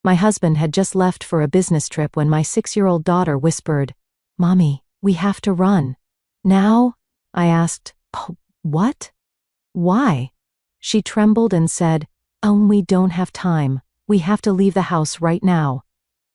My husband had just left for a business trip when my 6-year-old daughter whispered, "Mommy, we have to run." "Now?" I asked. "What? Why?" She trembled and said, "Oh, we don't have time. We have to leave the house right now."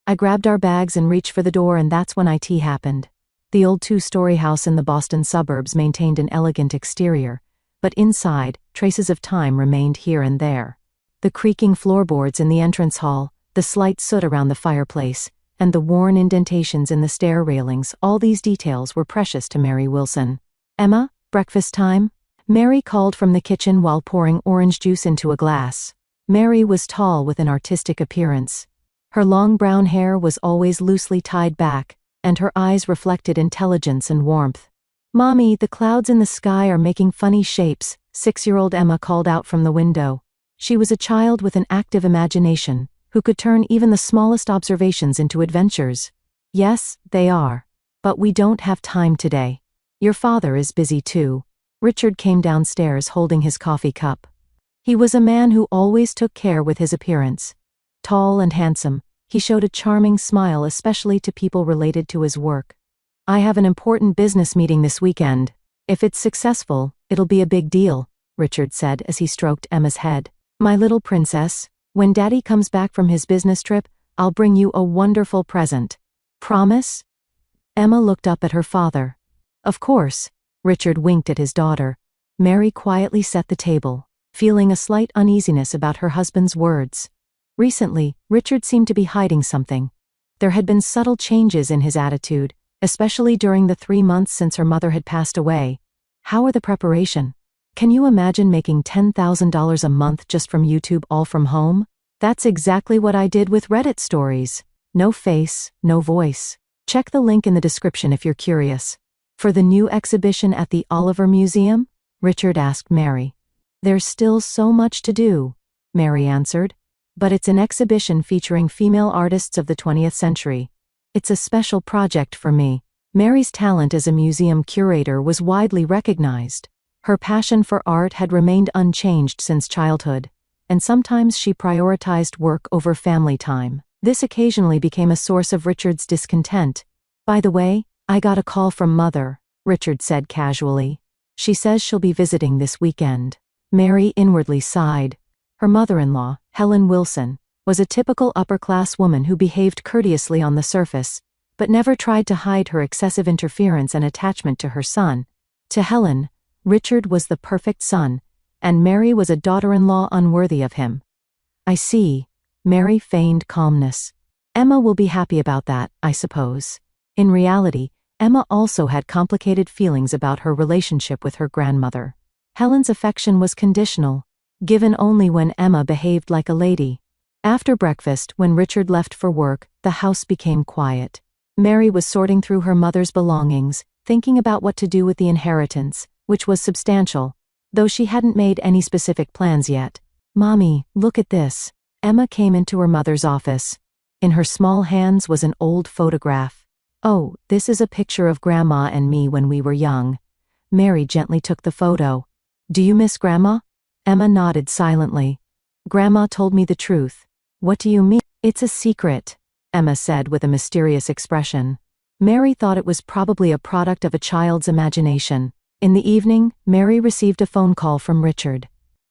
I grabbed our bags and reached for the door, and that's when it happened. The old 2-story house in the Boston suburbs maintained an elegant exterior, but inside, traces of time remained here and there. The creaking floorboards in the entrance hall, the slight soot around the fireplace, and the worn indentations in the stair railings, all these details were precious to Mary Wilson. "Emma, breakfast time?" Mary called from the kitchen while pouring orange juice into a glass. Mary was tall with an artistic appearance. Her long brown hair was always loosely tied back, and her eyes reflected intelligence and warmth. "Mommy, the clouds in the sky are making funny shapes," 6-year-old Emma called out from the window. She was a child with an active imagination, who could turn even the smallest observations into adventures. "Yes, they are. But we don't have time today. Your father is busy too." Richard came downstairs holding his coffee cup. He was a man who always took care with his appearance. Tall and handsome, he showed a charming smile, especially to people related to his work. "I have an important business meeting this weekend. If it's successful, it'll be a big deal," Richard said as he stroked Emma's head. "My little princess, when Daddy comes back from his business trip, I'll bring you a wonderful present. Promise?" Emma looked up at her father. "Of course." Richard winked at his daughter. Mary quietly set the table, feeling a slight uneasiness about her husband's words. Recently, Richard seemed to be hiding something. There had been subtle changes in his attitude, especially during the 3 months since her mother had passed away. How are the preparation? Can you imagine making $10,000 a month just from YouTube, all from home? That's exactly what I did with Reddit stories. No face, no voice. Check the link in the description if you're curious. "For the new exhibition at the Oliver Museum?" Richard asked Mary. "There's still so much to do," Mary answered. "But it's an exhibition featuring female artists of the 20th century. It's a special project for me." Mary's talent as a museum curator was widely recognized. Her passion for art had remained unchanged since childhood, and sometimes she prioritized work over family time. This occasionally became a source of Richard's discontent. "By the way, I got a call from Mother," Richard said casually. "She says she'll be visiting this weekend." Mary inwardly sighed. Her mother-in-law, Helen Wilson, was a typical upper-class woman who behaved courteously on the surface, but never tried to hide her excessive interference and attachment to her son. To Helen, Richard was the perfect son, and Mary was a daughter-in-law unworthy of him. "I see." Mary feigned calmness. "Emma will be happy about that, I suppose." In reality, Emma also had complicated feelings about her relationship with her grandmother. Helen's affection was conditional, given only when Emma behaved like a lady. After breakfast, when Richard left for work, the house became quiet. Mary was sorting through her mother's belongings, thinking about what to do with the inheritance, which was substantial, though she hadn't made any specific plans yet. "Mommy, look at this." Emma came into her mother's office. In her small hands was an old photograph. "Oh, this is a picture of Grandma and me when we were young." Mary gently took the photo. "Do you miss Grandma?" Emma nodded silently. "Grandma told me the truth." "What do you mean?" "It's a secret," Emma said with a mysterious expression. Mary thought it was probably a product of a child's imagination. In the evening, Mary received a phone call from Richard.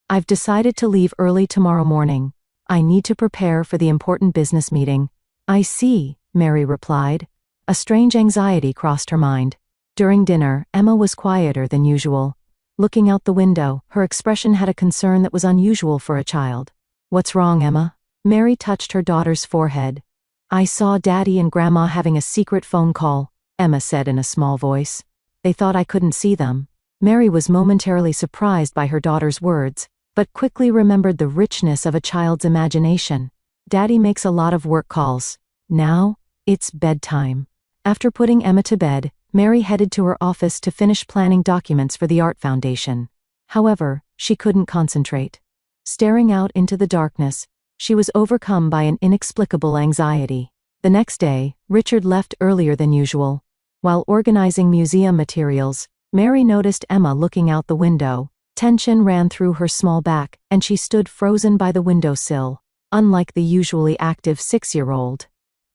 "I've decided to leave early tomorrow morning. I need to prepare for the important business meeting." "I see," Mary replied. A strange anxiety crossed her mind. During dinner, Emma was quieter than usual. Looking out the window, her expression had a concern that was unusual for a child. "What's wrong, Emma?" Mary touched her daughter's forehead. "I saw Daddy and Grandma having a secret phone call," Emma said in a small voice. "They thought I couldn't see them." Mary was momentarily surprised by her daughter's words, but quickly remembered the richness of a child's imagination. "Daddy makes a lot of work calls. Now, it's bedtime." After putting Emma to bed, Mary headed to her office to finish planning documents for the Art Foundation. However, she couldn't concentrate. Staring out into the darkness, she was overcome by an inexplicable anxiety. The next day, Richard left earlier than usual. While organizing museum materials, Mary noticed Emma looking out the window. Tension ran through her small back, and she stood frozen by the windowsill. unlike the usually active 6-year-old.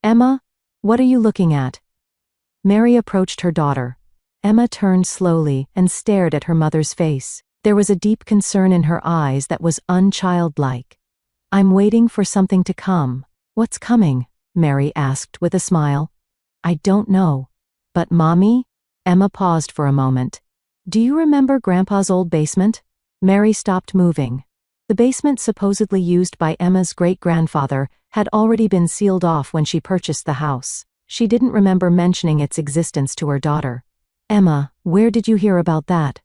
"Emma, what are you looking at?" Mary approached her daughter. Emma turned slowly and stared at her mother's face. There was a deep concern in her eyes that was unchildlike. "I'm waiting for something to come." "What's coming?" Mary asked with a smile. "I don't know." "But Mommy?" Emma paused for a moment. "Do you remember Grandpa's old basement?" Mary stopped moving. The basement supposedly used by Emma's great-grandfather had already been sealed off when she purchased the house. She didn't remember mentioning its existence to her daughter. "Emma, where did you hear about that?"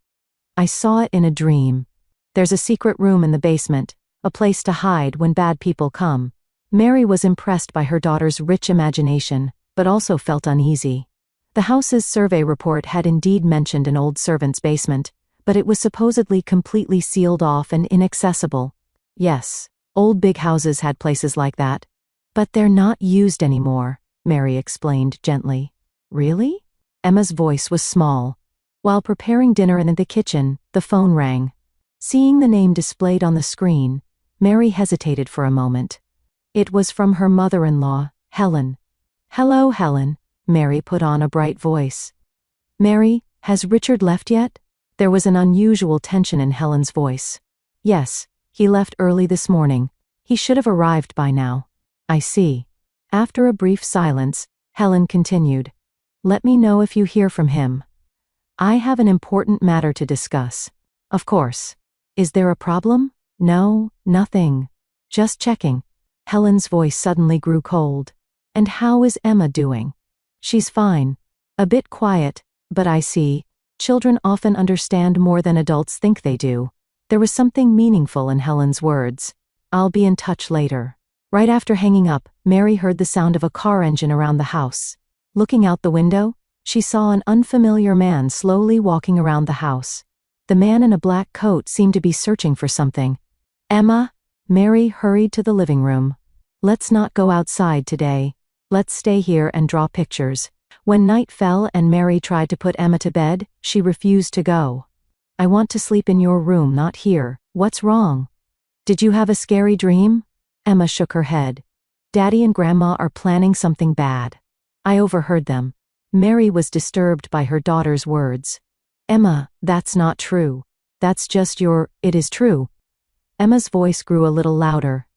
"I saw it in a dream. There's a secret room in the basement, a place to hide when bad people come." Mary was impressed by her daughter's rich imagination, but also felt uneasy. The house's survey report had indeed mentioned an old servant's basement, but it was supposedly completely sealed off and inaccessible. Yes, old big houses had places like that. "But they're not used anymore," Mary explained gently. "Really?" Emma's voice was small. While preparing dinner in the kitchen, the phone rang. Seeing the name displayed on the screen, Mary hesitated for a moment. It was from her mother-in-law, Helen. "Hello, Helen," Mary put on a bright voice. "Mary, has Richard left yet?" There was an unusual tension in Helen's voice. "Yes, he left early this morning. He should have arrived by now." "I see." After a brief silence, Helen continued. "Let me know if you hear from him. I have an important matter to discuss." "Of course. Is there a problem?" "No, nothing. Just checking." Helen's voice suddenly grew cold. "And how is Emma doing?" "She's fine. A bit quiet, but I see. Children often understand more than adults think they do." There was something meaningful in Helen's words. "I'll be in touch later." Right after hanging up, Mary heard the sound of a car engine around the house. Looking out the window, she saw an unfamiliar man slowly walking around the house. The man in a black coat seemed to be searching for something. "Emma?" Mary hurried to the living room. "Let's not go outside today. Let's stay here and draw pictures." When night fell and Mary tried to put Emma to bed, she refused to go. "I want to sleep in your room, not here. What's wrong?" "Did you have a scary dream?" Emma shook her head. "Daddy and Grandma are planning something bad. I overheard them." Mary was disturbed by her daughter's words. "Emma, that's not true. That's just it is true." Emma's voice grew a little louder.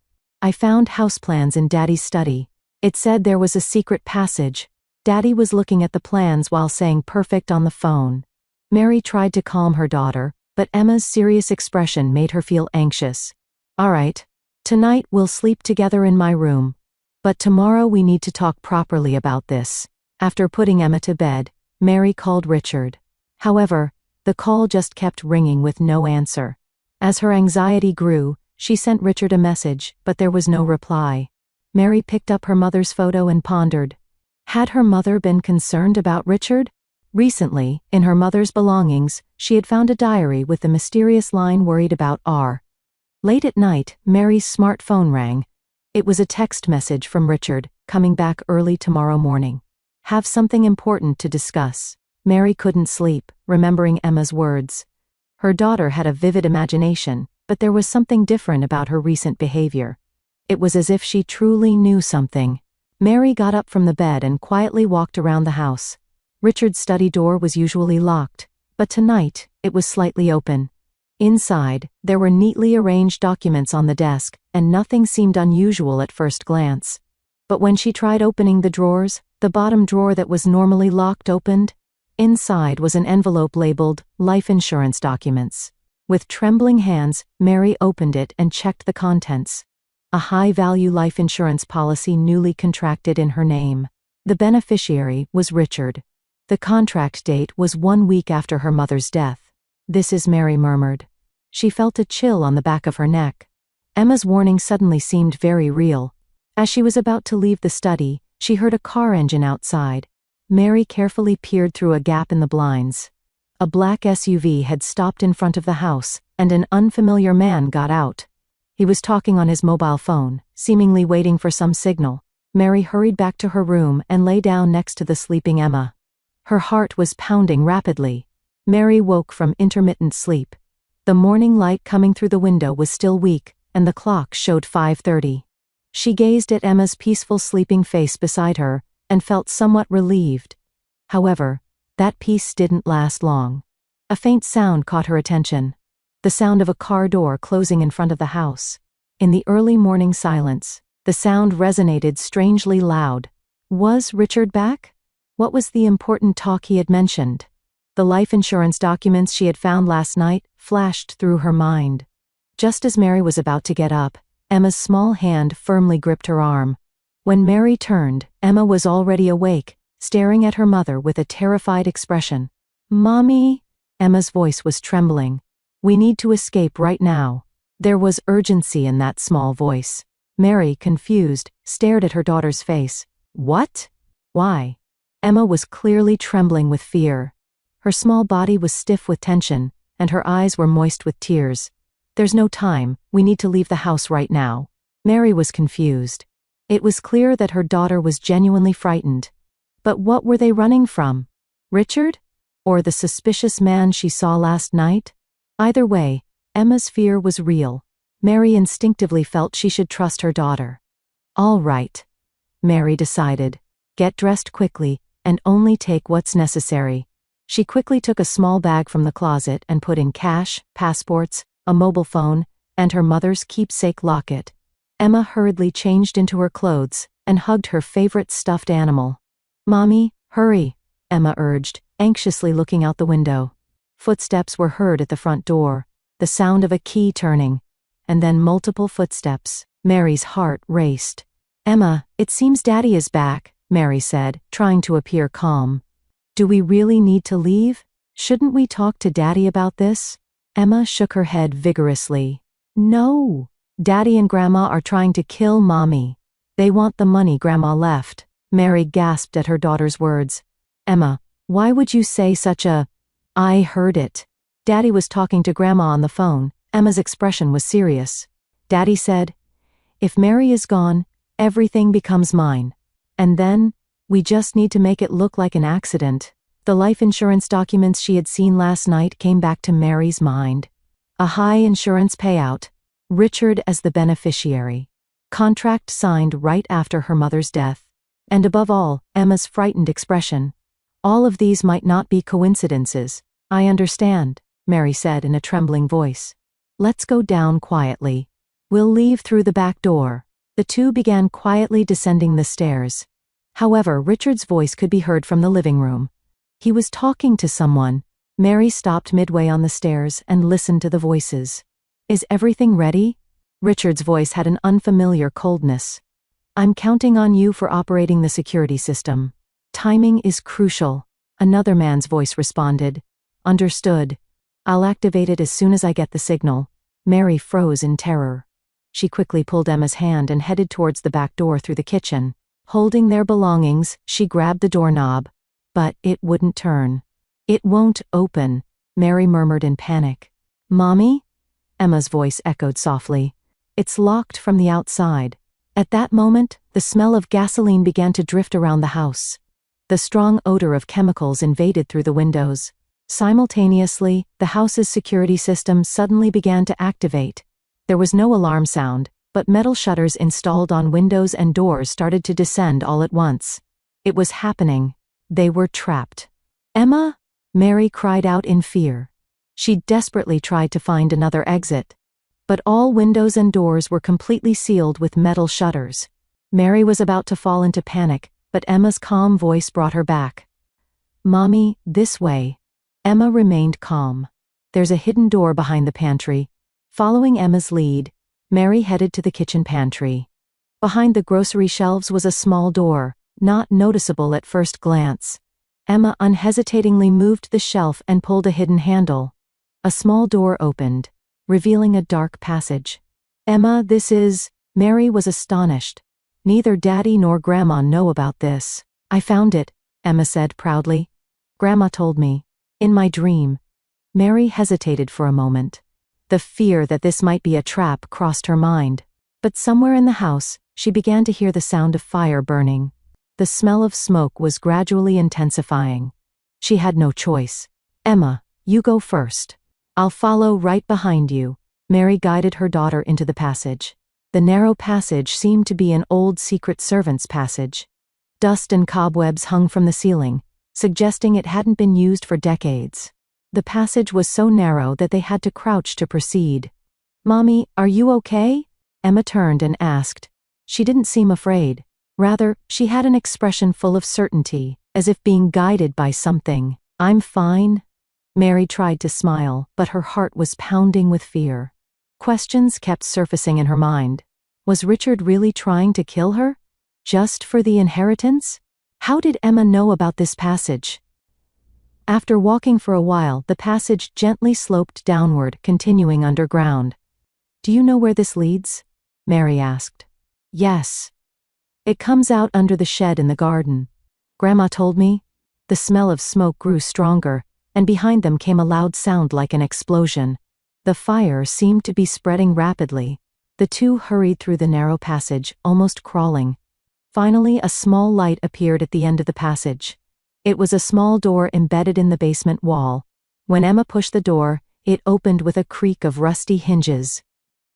"I found house plans in Daddy's study. It said there was a secret passage. Daddy was looking at the plans while saying perfect on the phone." Mary tried to calm her daughter, but Emma's serious expression made her feel anxious. "All right. Tonight we'll sleep together in my room. But tomorrow we need to talk properly about this." After putting Emma to bed, Mary called Richard. However, the call just kept ringing with no answer. As her anxiety grew, she sent Richard a message, but there was no reply. Mary picked up her mother's photo and pondered. Had her mother been concerned about Richard? Recently, in her mother's belongings, she had found a diary with the mysterious line "worried about R." Late at night, Mary's smartphone rang. It was a text message from Richard, coming back early tomorrow morning. "Have something important to discuss." Mary couldn't sleep, remembering Emma's words. Her daughter had a vivid imagination, but there was something different about her recent behavior. It was as if she truly knew something. Mary got up from the bed and quietly walked around the house. Richard's study door was usually locked, but tonight, it was slightly open. Inside, there were neatly arranged documents on the desk, and nothing seemed unusual at first glance. But when she tried opening the drawers, the bottom drawer that was normally locked opened. Inside was an envelope labeled "Life Insurance Documents." With trembling hands, Mary opened it and checked the contents. A high-value life insurance policy newly contracted in her name. The beneficiary was Richard. The contract date was 1 week after her mother's death. "This is," Mary murmured. She felt a chill on the back of her neck. Emma's warning suddenly seemed very real. As she was about to leave the study, she heard a car engine outside. Mary carefully peered through a gap in the blinds. A black SUV had stopped in front of the house, and an unfamiliar man got out. He was talking on his mobile phone, seemingly waiting for some signal. Mary hurried back to her room and lay down next to the sleeping Emma. Her heart was pounding rapidly. Mary woke from intermittent sleep. The morning light coming through the window was still weak, and the clock showed 5:30. She gazed at Emma's peaceful sleeping face beside her and felt somewhat relieved. However, that peace didn't last long. A faint sound caught her attention. The sound of a car door closing in front of the house. In the early morning silence, the sound resonated strangely loud. Was Richard back? What was the important talk he had mentioned? The life insurance documents she had found last night flashed through her mind. Just as Mary was about to get up, Emma's small hand firmly gripped her arm. When Mary turned, Emma was already awake, staring at her mother with a terrified expression. "Mommy?" Emma's voice was trembling. "We need to escape right now." There was urgency in that small voice. Mary, confused, stared at her daughter's face. "What? Why?" Emma was clearly trembling with fear. Her small body was stiff with tension, and her eyes were moist with tears. "There's no time, we need to leave the house right now." Mary was confused. It was clear that her daughter was genuinely frightened. But what were they running from? Richard? Or the suspicious man she saw last night? Either way, Emma's fear was real. Mary instinctively felt she should trust her daughter. "All right," Mary decided. "Get dressed quickly, and only take what's necessary." She quickly took a small bag from the closet and put in cash, passports, a mobile phone, and her mother's keepsake locket. Emma hurriedly changed into her clothes and hugged her favorite stuffed animal. "Mommy, hurry," Emma urged, anxiously looking out the window. Footsteps were heard at the front door, the sound of a key turning, and then multiple footsteps. Mary's heart raced. "Emma, it seems Daddy is back," Mary said, trying to appear calm. "Do we really need to leave? Shouldn't we talk to Daddy about this?" Emma shook her head vigorously. "No. Daddy and Grandma are trying to kill Mommy. They want the money Grandma left." Mary gasped at her daughter's words. "Emma, why would you say such a—" "I heard it. Daddy was talking to Grandma on the phone." Emma's expression was serious. "Daddy said, if Mary is gone, everything becomes mine. And then, we just need to make it look like an accident." The life insurance documents she had seen last night came back to Mary's mind. A high insurance payout. Richard as the beneficiary. Contract signed right after her mother's death. And above all, Emma's frightened expression. "All of these might not be coincidences." "I understand," Mary said in a trembling voice. "Let's go down quietly. We'll leave through the back door." The two began quietly descending the stairs. However, Richard's voice could be heard from the living room. He was talking to someone. Mary stopped midway on the stairs and listened to the voices. "Is everything ready?" Richard's voice had an unfamiliar coldness. "I'm counting on you for operating the security system. Timing is crucial." Another man's voice responded. "Understood. I'll activate it as soon as I get the signal." Mary froze in terror. She quickly pulled Emma's hand and headed towards the back door through the kitchen. Holding their belongings, she grabbed the doorknob. But it wouldn't turn. "It won't open," Mary murmured in panic. "Mommy?" Emma's voice echoed softly. "It's locked from the outside." At that moment, the smell of gasoline began to drift around the house. The strong odor of chemicals invaded through the windows. Simultaneously, the house's security system suddenly began to activate. There was no alarm sound, but metal shutters installed on windows and doors started to descend all at once. It was happening. They were trapped. "Emma?" Mary cried out in fear. She desperately tried to find another exit. But all windows and doors were completely sealed with metal shutters. Mary was about to fall into panic, but Emma's calm voice brought her back. "Mommy, this way." Emma remained calm. "There's a hidden door behind the pantry." Following Emma's lead, Mary headed to the kitchen pantry. Behind the grocery shelves was a small door, not noticeable at first glance. Emma unhesitatingly moved the shelf and pulled a hidden handle. A small door opened, revealing a dark passage. "Emma, this is—" Mary was astonished. "Neither Daddy nor Grandma know about this." "I found it," Emma said proudly. "Grandma told me. In my dream." Mary hesitated for a moment. The fear that this might be a trap crossed her mind. But somewhere in the house, she began to hear the sound of fire burning. The smell of smoke was gradually intensifying. She had no choice. "Emma, you go first. I'll follow right behind you." Mary guided her daughter into the passage. The narrow passage seemed to be an old secret servant's passage. Dust and cobwebs hung from the ceiling, suggesting it hadn't been used for decades. The passage was so narrow that they had to crouch to proceed. "Mommy, are you okay?" Emma turned and asked. She didn't seem afraid. Rather, she had an expression full of certainty, as if being guided by something. "I'm fine." Mary tried to smile, but her heart was pounding with fear. Questions kept surfacing in her mind. Was Richard really trying to kill her? Just for the inheritance? How did Emma know about this passage? After walking for a while, the passage gently sloped downward, continuing underground. "Do you know where this leads?" Mary asked. "Yes. It comes out under the shed in the garden. Grandma told me." The smell of smoke grew stronger, and behind them came a loud sound like an explosion. The fire seemed to be spreading rapidly. The two hurried through the narrow passage, almost crawling. Finally, a small light appeared at the end of the passage. It was a small door embedded in the basement wall. When Emma pushed the door, it opened with a creak of rusty hinges.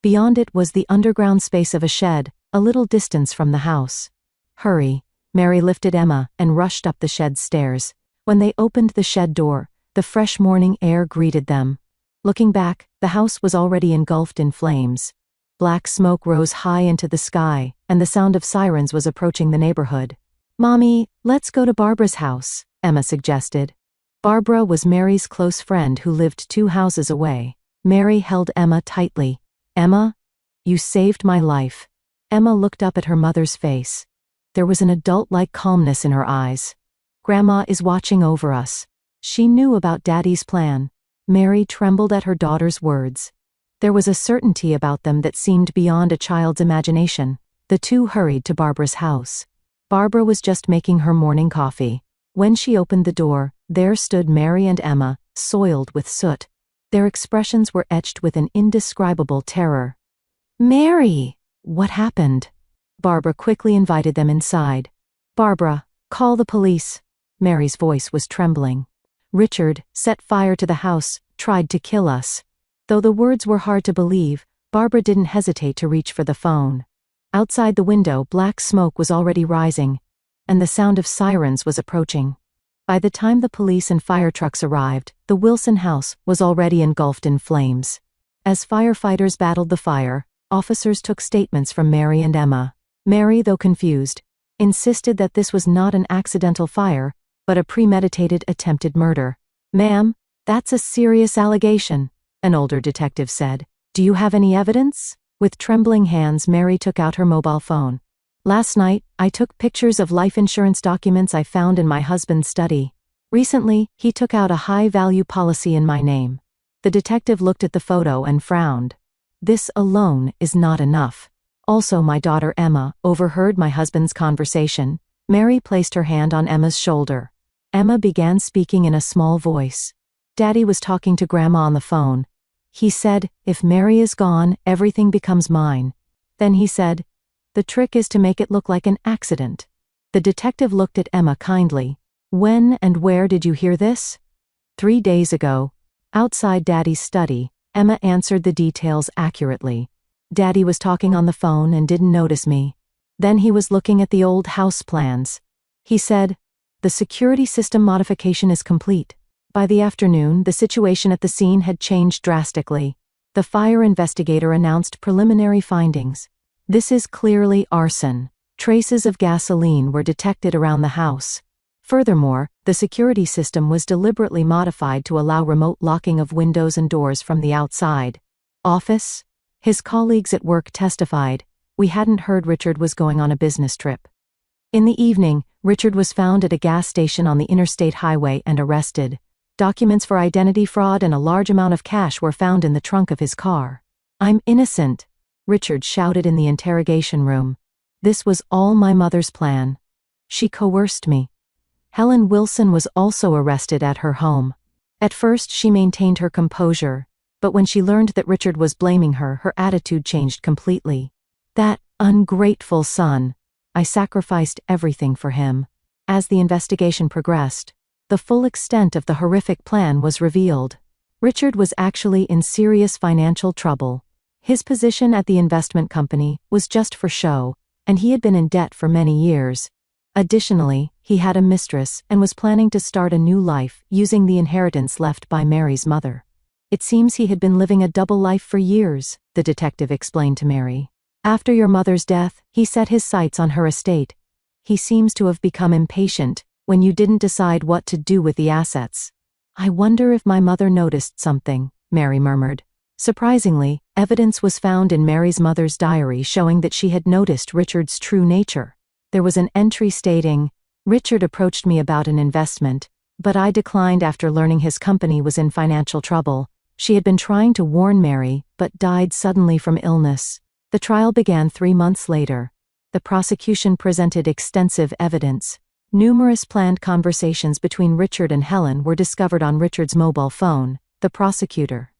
Beyond it was the underground space of a shed, a little distance from the house. "Hurry." Mary lifted Emma and rushed up the shed stairs. When they opened the shed door, the fresh morning air greeted them. Looking back, the house was already engulfed in flames. Black smoke rose high into the sky, and the sound of sirens was approaching the neighborhood. "Mommy, let's go to Barbara's house," Emma suggested. Barbara was Mary's close friend who lived 2 houses away. Mary held Emma tightly. "Emma, you saved my life." Emma looked up at her mother's face. There was an adult-like calmness in her eyes. "Grandma is watching over us." She knew about Daddy's plan. Mary trembled at her daughter's words. There was a certainty about them that seemed beyond a child's imagination. The two hurried to Barbara's house. Barbara was just making her morning coffee. When she opened the door, there stood Mary and Emma, soiled with soot. Their expressions were etched with an indescribable terror. "Mary!" "What happened?" Barbara quickly invited them inside. "Barbara, call the police." Mary's voice was trembling. "Richard set fire to the house, tried to kill us." Though the words were hard to believe, Barbara didn't hesitate to reach for the phone. Outside the window, black smoke was already rising, and the sound of sirens was approaching. By the time the police and fire trucks arrived, the Wilson house was already engulfed in flames. As firefighters battled the fire, officers took statements from Mary and Emma. Mary, though confused, insisted that this was not an accidental fire, but a premeditated attempted murder. "Ma'am, that's a serious allegation," an older detective said. "Do you have any evidence?" With trembling hands, Mary took out her mobile phone. "Last night, I took pictures of life insurance documents I found in my husband's study. Recently, he took out a high-value policy in my name." The detective looked at the photo and frowned. "This alone is not enough. Also, my daughter Emma overheard my husband's conversation." Mary placed her hand on Emma's shoulder. Emma began speaking in a small voice. "Daddy was talking to Grandma on the phone. He said, if Mary is gone, everything becomes mine. Then he said, the trick is to make it look like an accident." The detective looked at Emma kindly. "When and where did you hear this?" 3 days ago. Outside Daddy's study." Emma answered the details accurately. "Daddy was talking on the phone and didn't notice me. Then he was looking at the old house plans. He said, the security system modification is complete." By the afternoon, the situation at the scene had changed drastically. The fire investigator announced preliminary findings. "This is clearly arson. Traces of gasoline were detected around the house. Furthermore, the security system was deliberately modified to allow remote locking of windows and doors from the outside." Office? His colleagues at work testified, "We hadn't heard Richard was going on a business trip." In the evening, Richard was found at a gas station on the interstate highway and arrested. Documents for identity fraud and a large amount of cash were found in the trunk of his car. "I'm innocent," Richard shouted in the interrogation room. "This was all my mother's plan. She coerced me." Helen Wilson was also arrested at her home. At first she maintained her composure, but when she learned that Richard was blaming her, her attitude changed completely. "That ungrateful son. I sacrificed everything for him." As the investigation progressed, the full extent of the horrific plan was revealed. Richard was actually in serious financial trouble. His position at the investment company was just for show, and he had been in debt for many years. Additionally, he had a mistress and was planning to start a new life using the inheritance left by Mary's mother. It seems he had been living a double life for years, the detective explained to Mary. After your mother's death, he set his sights on her estate. He seems to have become impatient when you didn't decide what to do with the assets. I wonder if my mother noticed something, Mary murmured. Surprisingly, evidence was found in Mary's mother's diary showing that she had noticed Richard's true nature. There was an entry stating, "Richard approached me about an investment, but I declined after learning his company was in financial trouble." She had been trying to warn Mary, but died suddenly from illness. The trial began 3 months later. The prosecution presented extensive evidence. Numerous planned conversations between Richard and Helen were discovered on Richard's mobile phone. The prosecutor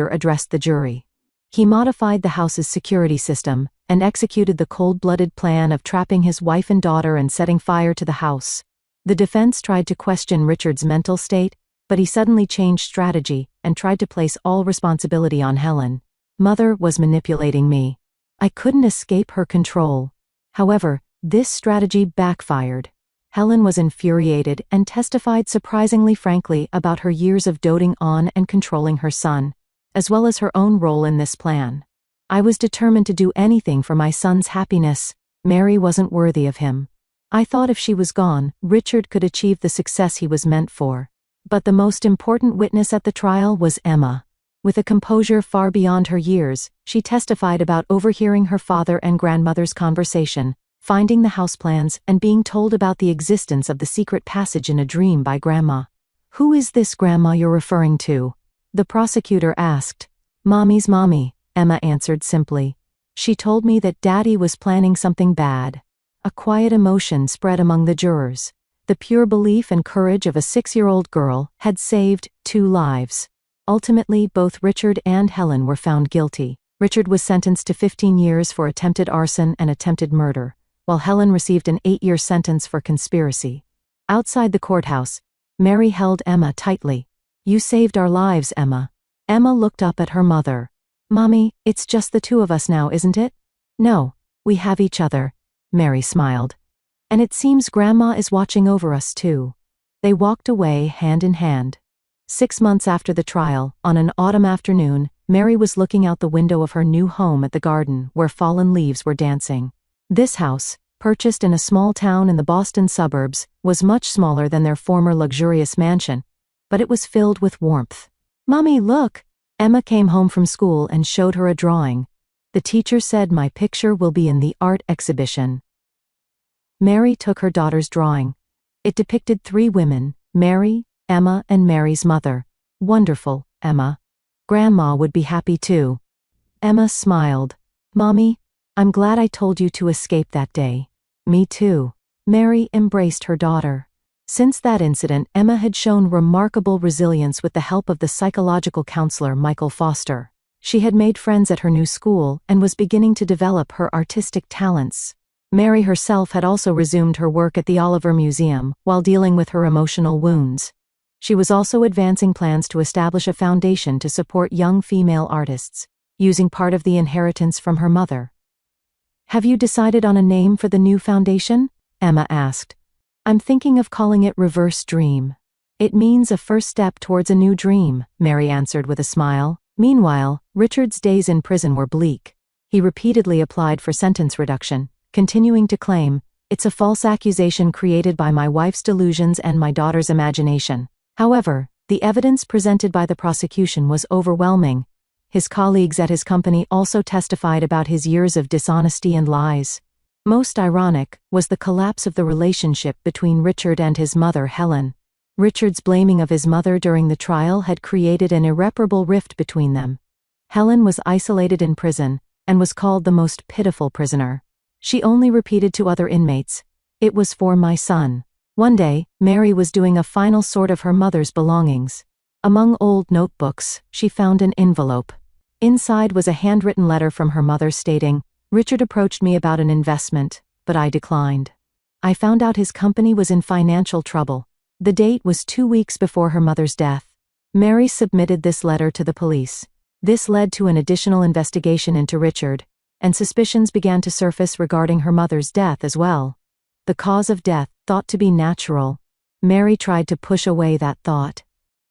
addressed the jury. He modified the house's security system and executed the cold-blooded plan of trapping his wife and daughter and setting fire to the house. The defense tried to question Richard's mental state, but he suddenly changed strategy and tried to place all responsibility on Helen. Mother was manipulating me. I couldn't escape her control. However, this strategy backfired. Helen was infuriated and testified surprisingly frankly about her years of doting on and controlling her son, as well as her own role in this plan. I was determined to do anything for my son's happiness. Mary wasn't worthy of him. I thought if she was gone, Richard could achieve the success he was meant for. But the most important witness at the trial was Emma. With a composure far beyond her years, she testified about overhearing her father and grandmother's conversation, finding the house plans, and being told about the existence of the secret passage in a dream by Grandma. "Who is this Grandma you're referring to?" the prosecutor asked. "Mommy's mommy," Emma answered simply. "She told me that Daddy was planning something bad." A quiet emotion spread among the jurors. The pure belief and courage of a 6-year-old girl had saved 2 lives. Ultimately, both Richard and Helen were found guilty. Richard was sentenced to 15 years for attempted arson and attempted murder, while Helen received an 8-year sentence for conspiracy. Outside the courthouse, Mary held Emma tightly. "You saved our lives, Emma." Emma looked up at her mother. "Mommy, it's just the 2 of us now, isn't it?" "No, we have each other," Mary smiled. "And it seems Grandma is watching over us too." They walked away hand in hand. 6 months after the trial, on an autumn afternoon, Mary was looking out the window of her new home at the garden where fallen leaves were dancing. This house, purchased in a small town in the Boston suburbs, was much smaller than their former luxurious mansion, but it was filled with warmth. "Mommy, look!" Emma came home from school and showed her a drawing. "The teacher said my picture will be in the art exhibition." Mary took her daughter's drawing. It depicted 3 women, Mary, Emma, and Mary's mother. "Wonderful, Emma. Grandma would be happy too." Emma smiled. "Mommy, I'm glad I told you to escape that day." "Me too." Mary embraced her daughter. Since that incident, Emma had shown remarkable resilience with the help of the psychological counselor Michael Foster. She had made friends at her new school and was beginning to develop her artistic talents. Mary herself had also resumed her work at the Oliver Museum while dealing with her emotional wounds. She was also advancing plans to establish a foundation to support young female artists, using part of the inheritance from her mother. "Have you decided on a name for the new foundation?" Emma asked. "I'm thinking of calling it Reverse Dream." "It means a first step towards a new dream," Mary answered with a smile. Meanwhile, Richard's days in prison were bleak. He repeatedly applied for sentence reduction, continuing to claim, "It's a false accusation created by my wife's delusions and my daughter's imagination." However, the evidence presented by the prosecution was overwhelming. His colleagues at his company also testified about his years of dishonesty and lies. Most ironic was the collapse of the relationship between Richard and his mother, Helen. Richard's blaming of his mother during the trial had created an irreparable rift between them. Helen was isolated in prison and was called the most pitiful prisoner. She only repeated to other inmates, "It was for my son." One day, Mary was doing a final sort of her mother's belongings. Among old notebooks, she found an envelope. Inside was a handwritten letter from her mother stating, "Richard approached me about an investment, but I declined. I found out his company was in financial trouble." The date was 2 weeks before her mother's death. Mary submitted this letter to the police. This led to an additional investigation into Richard, and suspicions began to surface regarding her mother's death as well. The cause of death, thought to be natural. Mary tried to push away that thought.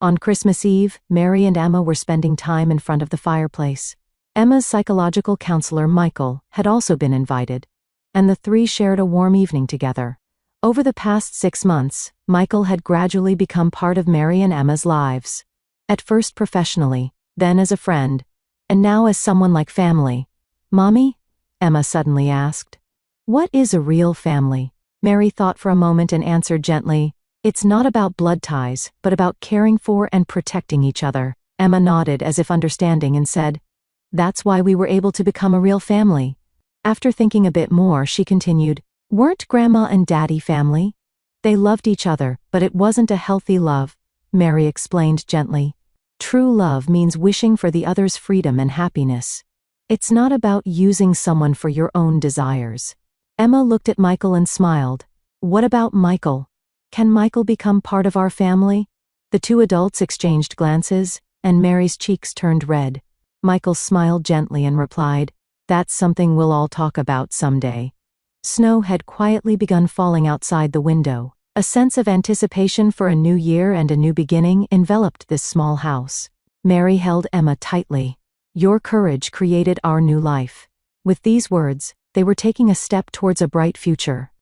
On Christmas Eve, Mary and Emma were spending time in front of the fireplace. Emma's psychological counselor, Michael, had also been invited, and the three shared a warm evening together. Over the past 6 months, Michael had gradually become part of Mary and Emma's lives. At first professionally, then as a friend, and now as someone like family. "Mommy?" Emma suddenly asked. "What is a real family?" Mary thought for a moment and answered gently, "It's not about blood ties, but about caring for and protecting each other." Emma nodded as if understanding and said, "That's why we were able to become a real family." After thinking a bit more, she continued, "Weren't Grandma and Daddy family? They loved each other, but it wasn't a healthy love," Mary explained gently. "True love means wishing for the other's freedom and happiness. It's not about using someone for your own desires." Emma looked at Michael and smiled. "What about Michael? Can Michael become part of our family?" The two adults exchanged glances, and Mary's cheeks turned red. Michael smiled gently and replied, "That's something we'll all talk about someday." Snow had quietly begun falling outside the window. A sense of anticipation for a new year and a new beginning enveloped this small house. Mary held Emma tightly. "Your courage created our new life." With these words, they were taking a step towards a bright future.